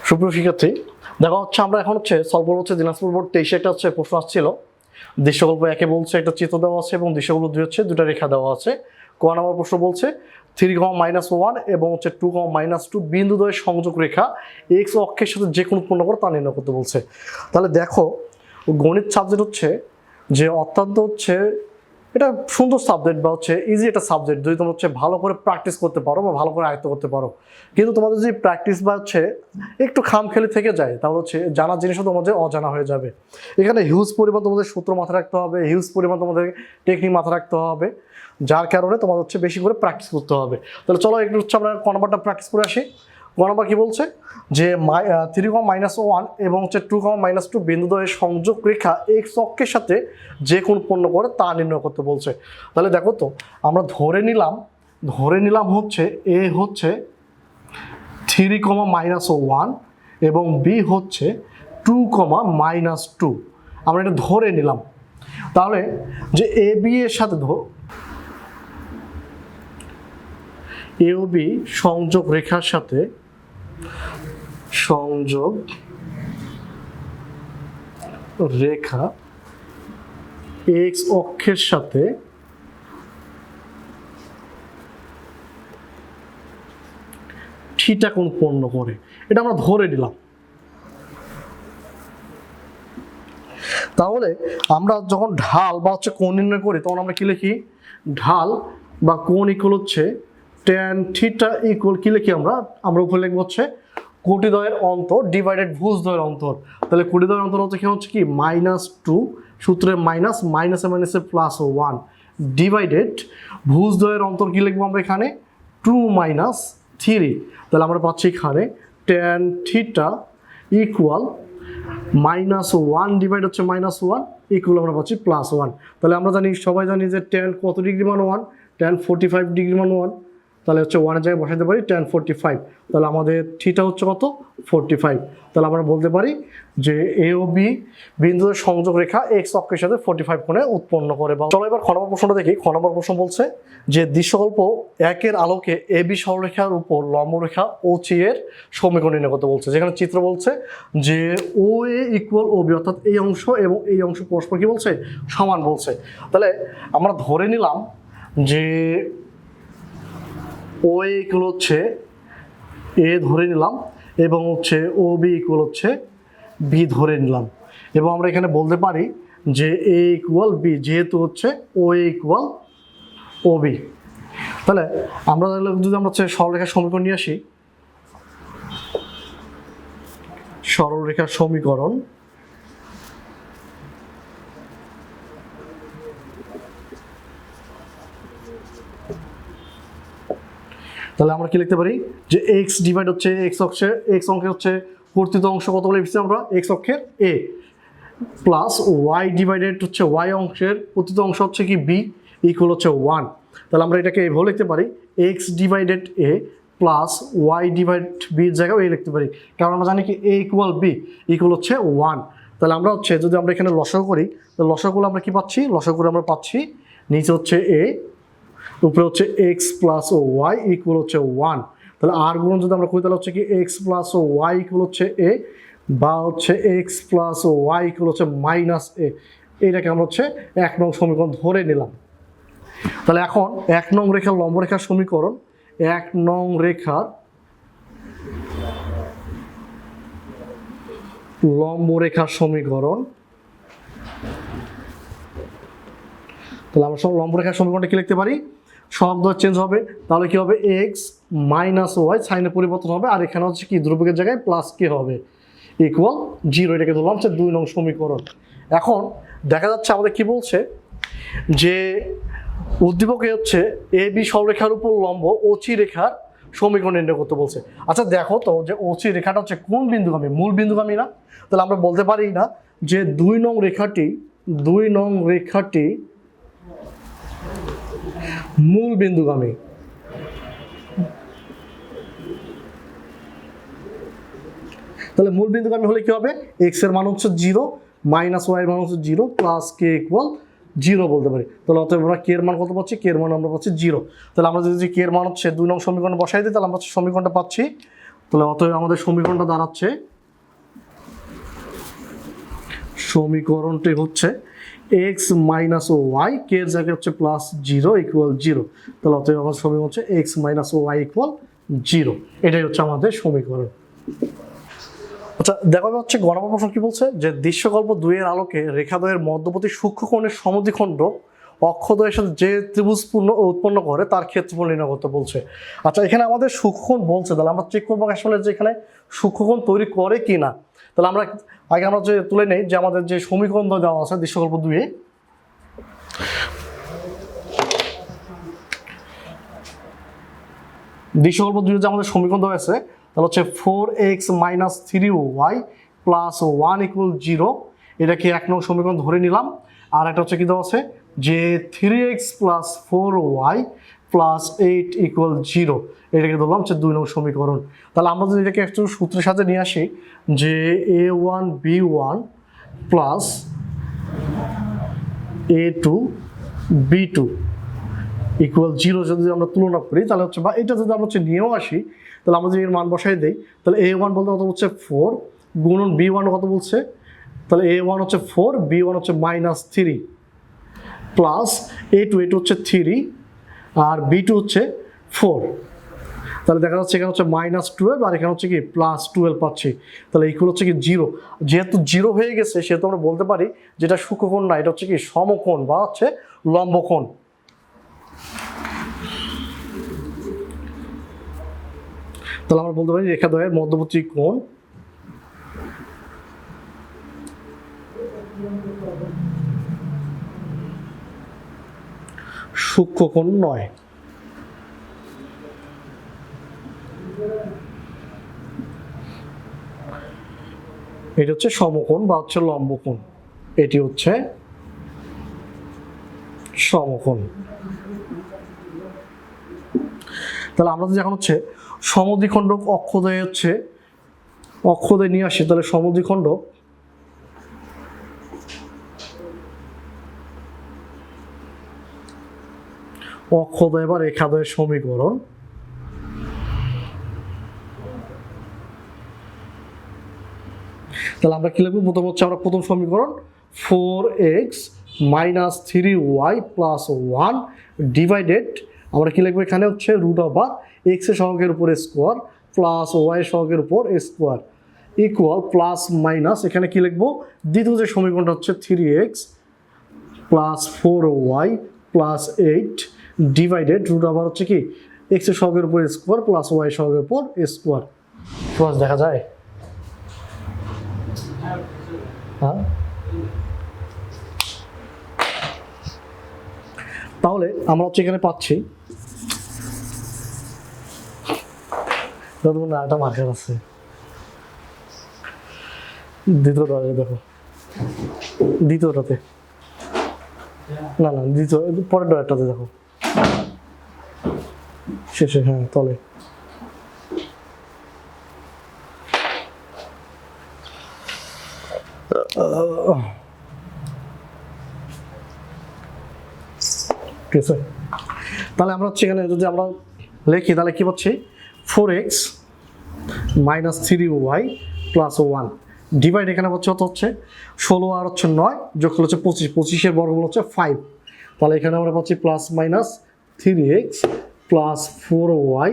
সুপ্রিয় শিক্ষার্থী, দেখা হচ্ছে আমরা এখন সলভ করবো দিনাজপুর বোর্ড 23 একটা প্রশ্ন আসছিল। দৃশ্যকল্প একে বলছে একটা চিত্র দেওয়া আছে এবং দৃশ্যকল্প 2 দুটা রেখা দেওয়া আছে। ক নম্বর প্রশ্ন বলছে 3, এবং 2, বিন্দুদ্বয়ের সংযোগ রেখা এক্স অক্ষের সাথে যে কোনো উৎপন্ন করে তা নির্ণয় করতে বলছে। তাহলে দেখো, গণিত সাবজেক্ট যে অত্যন্ত এটা সুন্দর সাবজেক্ট বা ইজি একটা সাবজেক্ট যদি তোমরা ভালো করে প্র্যাকটিস করতে পারো বা ভালো করে আয়ত্ত করতে পারো। কিন্তু তোমাদের যদি প্র্যাকটিস বা একটু খামখেয়ালি থেকে যায় তাহলে জানা জিনিসও তোমাদের অজানা হয়ে যাবে। এখানে হিউজ পরিমাণ তোমাদের সূত্র মাথায় রাখতে হবে, হিউজ পরিমাণ তোমাদের টেকনিক মাথায় রাখতে হবে, যার কারণে তোমাদের বেশি করে প্র্যাকটিস করতে হবে। তাহলে চলো একটু আমরা ক নম্বরটা প্র্যাকটিস করে আসি। ক নম্বর কি বলছে যে 3, এবং 2, বিন্দুদ্বয়ের সংযোগ রেখা এক্স অক্ষের সাথে যে কোন উৎপন্ন করে তা নির্ণয় করতে বলছে। তাহলে দেখো তো, আমরা ধরে নিলাম এ 3, এবং বি 2, আমরা এটা ধরে নিলাম। তাহলে যে এ বি এর সাথে এ ও বি সংযোগ রেখার সাথে সংযোগ রেখা এক্স অক্ষের সাথে থিটা কোণ উৎপন্ন করে, এটা আমরা ধরে নিলাম। তাহলে আমরা যখন ঢাল বা কোণ নির্ণয় করি তখন আমরা কি লিখি? ঢাল বা কোণ ইকুয়াল tan থিটা ইকুয়াল কি লিখি? আমরা উপরে লিখবো কোটিদ্বয়ের অন্তর ডিভাইডেড ভুজদ্বয়ের অন্তর। তাহলে কোটিদ্বয়ের অন্তর কি -2, সূত্রে মাইনাসে +1 ডিভাইডেড ভুজদ্বয়ের অন্তর কি লিখবো আমরা এখানে? 2 - 3। তাহলে আমরা পাচ্ছি এখানে tan theta equal -1 divide -1 equal আমরা পাচ্ছি +1। তাহলে আমরা সবাই জানি যে tan কত ডিগ্রি মান 1? tan 45 ডিগ্রি মান 1। তাহলে 1 এর জায়গায় বসাতে পারি tan 45। তাহলে আমাদের থিটা কত? 45। তাহলে আমরা বলতে পারি যে এ ও বি বিন্দুর সংযোগ রেখা এক্স অক্ষের সাথে 45 কোণে উৎপন্ন করে। চলো এবার খ নম্বর প্রশ্নটা দেখি। খ নম্বর প্রশ্ন বলছে যে দৃশ্যকল্প একের আলোকে এ বি সরলরেখার উপর লম্বরেখা ও চি এর সমীকরণ নির্ণয় করতে বলছে। যেখানে চিত্র বলছে যে ও এ ইকুয়াল ও বি, অর্থাৎ এই অংশ এবং এই অংশ পরস্পর কি বলছে? সমান বলছে। তাহলে আমরা ধরে নিলাম যে ও এ ইকুয়াল এ ধরে নিলাম এবং ও বি ইকুয়াল বি ধরে নিলাম, এবং আমরা এখানে বলতে পারি যে এ ইকুয়াল বি, যেহেতু ও এ ইকুয়াল ও বি। তাহলে আমরা যদি আমরা সরলরেখার সমীকরণ নিয়ে আসি, সরলরেখার সমীকরণ তাহলে আমরা কি লিখতে পারি যে এক্স ডিভাইড এক্স অক্ষের এক্স অঙ্কের কর্তৃত অংশ কত বলে লিখছি আমরা? এক্স অক্ষের এ প্লাস ওয়াই ডিভাইডেড ওয়াই অংশের কর্তৃত অংশ কি বি ইকুয়াল 1। তাহলে আমরা এটাকে এইভাবে লিখতে পারি এক্স ডিভাইডেড এ প্লাস ওয়াই ডিভাইড বির জায়গায় এ লিখতে পারি, কারণ আমরা জানি কি এ ইকুয়াল বি ইকুয়াল 1। তাহলে আমরা যদি আমরা এখানে লসাগু করি, তাহলে লসাগু করলে আমরা কি পাচ্ছি? লসাগু করে আমরা পাচ্ছি নিচে এ, উপরে এক্স প্লাস ও ওয়াই ইকুয়াল 1। তাহলে আর গুণ যদি আমরা করি তাহলে কি এক্স প্লাস ও ওয়াই ইকুয়াল এ, বা এক্স প্লাস ও ওয়াই ইকুয়াল -a। এইটাকে আমরা 1 নং সমীকরণ ধরে নিলাম। তাহলে এখন 1 নং রেখার লম্বরেখার সমীকরণ, 1 নং রেখার লম্বরেখার সমীকরণ। তাহলে আমরা সব লম্বরেখার সমীকরণটা কি লিখতে পারি? সব চেঞ্জ হবে, তাহলে কি হবে? এক্স মাইনাস ওয়াই, সাইনের পরিবর্তন হবে, আর এখানে কি ধ্রুবকের জায়গায় প্লাস কি হবে? ইকুয়াল 0। এটাকে ধরলাম 2 নং সমীকরণ। এখন দেখা যাচ্ছে আমাদের কি বলছে যে উদ্দীপকে এ বি সরলরেখার উপর লম্ব ও চি রেখার সমীকরণ নির্ণয় করতে বলছে। আচ্ছা দেখো তো, যে ও চি রেখাটা কোন বিন্দুগামী? মূল বিন্দুগামী না? তাহলে আমরা বলতে পারি না যে 2 নং রেখাটি মূল বিন্দুগামী। তাহলে মূল বিন্দুগামী হলে কি হবে? এক্স এর মান 0, মাইনাস ওয়াই এর মান 0, প্লাস কে ইকুয়াল 0 বলতে পারি। তাহলে অতএব আমরা কে এর মান কত পাচ্ছি? কে এর মান আমরা পাচ্ছি 0। তাহলে আমরা যদি কে এর মান 2 নং সমীকরণে বসাই দিই, তাহলে আমরা সমীকরণটা পাচ্ছি তাহলে অতএব আমাদের সমীকরণটা দাঁড়াচ্ছে, সমীকরণটি হচ্ছে এক্স মাইনাস ও ওয়াই কে এর জায়গায় হচ্ছে প্লাস 0 ইকুয়াল 0। তাহলে অতএব আমাদের সমীকরণ হচ্ছে এক্স মাইনাস ও ওয়াই ইকুয়াল 0। এটাই হচ্ছে আমাদের সমীকরণ। আচ্ছা দেখো হচ্ছে গ নম্বর প্রশ্ন কি বলছে, যে দৃশ্যকল্প 2 এর আলোকে রেখাদ্বয়ের মধ্যবর্তী সূক্ষ্মকোণের সমদ্বিখণ্ড অক্ষদ্বয়ের সাথে যে ত্রিভুজপূর্ণ উৎপন্ন করে তার ক্ষেত্রফল নির্ণয় করতে বলছে। আচ্ছা এখানে আমাদের সূক্ষ্মকোণ বলছে, তাহলে আমরা চেক করবো আসলে যে এখানে সূক্ষ্মকোণ তৈরি করে কি না। তাহলে আমরা আগে আমরা যে তুলে নেই যে আমাদের যে সমীকরণ দেওয়া আছে দৃশ্যকল্প 2 এ, দৃশ্যকল্প 2 এ যে আমাদের সমীকরণ দেওয়া আছে তাহলে হচ্ছে 4x minus 3y plus 1 equal 0। এটাকে 1 নং সমীকরণ ধরে নিলাম। আর একটা হচ্ছে কি দেওয়া আছে যে 3x plus 4y plus 8 equal 0, এটাকে ধরলাম হচ্ছে 2 নং সমীকরণ। তাহলে আমরা যদি এটাকে একটু সূত্রের সাথে নিয়ে আসি যে a1 b1 plus a2 b2 equal 0 যদি আমরা তুলনা করি তাহলে হচ্ছে, বা এটা যদি আমরা হচ্ছে নিয়েও আসি তাহলে আমরা যদি এর মান বসাই দেই তাহলে a1 বলতে কত হচ্ছে 4 গুণন b1 কত বলছে, তাহলে a1 হচ্ছে 4 b1 হচ্ছে মাইনাস 3 প্লাস a2 হচ্ছে 3 আর b2 হচ্ছে 4। তাহলে দেখা যাচ্ছে এখানে হচ্ছে মাইনাস 12 আর এখানে হচ্ছে কি প্লাস 12 পাচ্ছি। তাহলে ইকুয়াল হচ্ছে কি 0। যেহেতু 0 হয়ে গেছে সেহেতু আমরা বলতে পারি যেটা সূক্ষ্মকোণ না, এটা হচ্ছে কি সমকোণ বা হচ্ছে লম্বকোণ। তাহলে আমরা বলতে পারি রেখাদ্বয়ের মধ্যবর্তী কোণ সূক্ষ্মকোণ নয়। এটা হচ্ছে সমকোণ বা হচ্ছে লম্বকোণ, এটি হচ্ছে সমকোণ। তাহলে আমরা যখন হচ্ছে সমদ্বিখণ্ড অক্ষদ্বয় হচ্ছে অক্ষদ্বয় নিয়ে আসি, তাহলে সমদ্বিখণ্ড অক্ষদ্বয় বা রেখাদ্বয়ের সমীকরণ তাহলে আমরা কি লিখবো, প্রথম হচ্ছে আমরা প্রথম সমীকরণ 4x minus 3y plus 1 divided আমরা কি লিখবো এখানে হচ্ছে রুট ওভার x এর সহগের উপর স্কোয়ার প্লাস y এর সহগের উপর স্কোয়ার ইকুয়াল প্লাস মাইনাস এখানে কি লিখবো, দ্বিতীয় যে সমীকরণটা হচ্ছে 3x plus 4y plus 8 divided root over হচ্ছে কি x এর সহগের উপর স্কোয়ার প্লাস y এর সহগের উপর স্কোয়ার। প্লাস দেখা যায়, হ্যাঁ। তাহলে আমরা হচ্ছে এখানে পাচ্ছি না এটা মার্কার আছে দ্বিতীয়টা, দেখো দ্বিতীয়টাতে না দ্বিতীয় পরের ডয়ারটাতে দেখো শেষে, হ্যাঁ তলে। ঠিক আছে, তাহলে আমরা হচ্ছে এখানে যদি আমরা লিখি তাহলে কি পাচ্ছি 4x minus 3y plus 1 divide এখানে হচ্ছে 16 আর হচ্ছে 9 যোগ হচ্ছে 25, 25-এর বর্গমূল হচ্ছে 5। তাহলে এখানে আমরা পাচ্ছি plus minus 3x plus 4y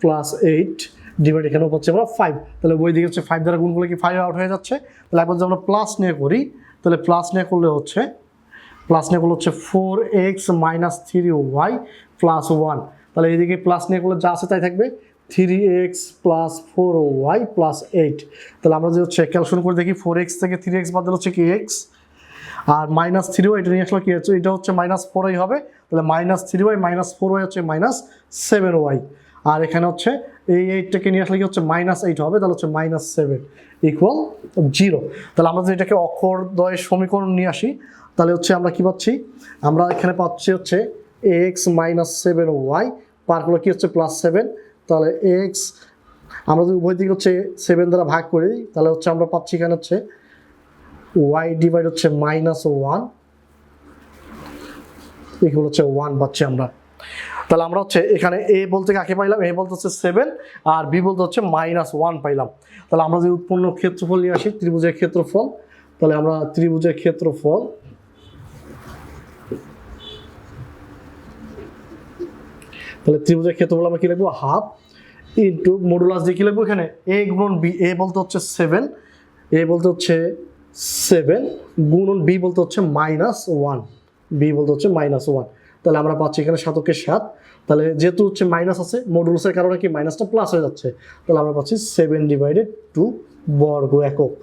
plus 8 divide এখানেও পাচ্ছি আমরা 5। তাহলে ওই দিকে হচ্ছে 5 দ্বারা গুণ করলে কি 5 আউট হয়ে যাচ্ছে। তাহলে একবার যদি আমরা প্লাস নিয়ে করি তাহলে প্লাস নিয়ে করলে হচ্ছে 4x মাইনাস 3y প্লাস 1। তাহলে এইদিকে প্লাস নিয়ে করলে যা আছে তাই থাকবে 3x প্লাস 4y প্লাস 8। তাহলে আমরা যে হচ্ছে ক্যালকুলেশন করে দেখি 4x থেকে 3x বাদ দিলে হচ্ছে কি x আর মাইনাস 3y এটা নিয়ে আসলে কি হচ্ছে, এটা হচ্ছে মাইনাস 4y হবে। তাহলে মাইনাস 3y মাইনাস 4y হচ্ছে মাইনাস 7y আর এখানে হচ্ছে এই 8টাকে নিয়ে আসলে কি হচ্ছে মাইনাস 8 হবে, তাহলে হচ্ছে মাইনাস 7 ইকুয়াল 0। তাহলে আমরা যদি এটাকে অক্ষরদ্বয়ের সমীকরণ নিয়ে আসি তাহলে হচ্ছে আমরা কি পাচ্ছি, আমরা এখানে পাচ্ছি হচ্ছে x মাইনাস 7y পার হলো কি হচ্ছে প্লাস 7। তাহলে x আমরা যদি উভয় দিকে হচ্ছে 7 দ্বারা ভাগ করি তাহলে হচ্ছে আমরা পাচ্ছি এখানে হচ্ছে y ডিভাইড হচ্ছে মাইনাস 1 ইকুয়াল হচ্ছে 1 পাচ্ছি আমরা। তাহলে আমরা হচ্ছে এখানে এ বলতে কাকে পাইলাম, এ বলতে হচ্ছে 7 আর বি বলতে হচ্ছে -1 পাইলাম। তাহলে আমরা যদি উৎপন্ন ক্ষেত্রফল নিয়ে আসি, ত্রিভুজের ক্ষেত্রফল, তাহলে আমরা ত্রিভুজের ক্ষেত্রফল আমরা কি লিখবো, হাফ ইন্টু মডুলাস দিয়ে কি লিখবো এখানে এ গুণন বি, এ বলতে হচ্ছে 7, এ বলতে হচ্ছে 7 গুণন বি বলতে হচ্ছে -1, বি বলতে হচ্ছে -1। তাহলে আমরা পাচ্ছি এখানে 7 7, তাহলে যেহেতু হচ্ছে মাইনাস আছে মডুলাসের কারণে কি মাইনাসটা প্লাস হয়ে যাচ্ছে, তাহলে আমরা পাচ্ছি 7/2 বর্গ একক।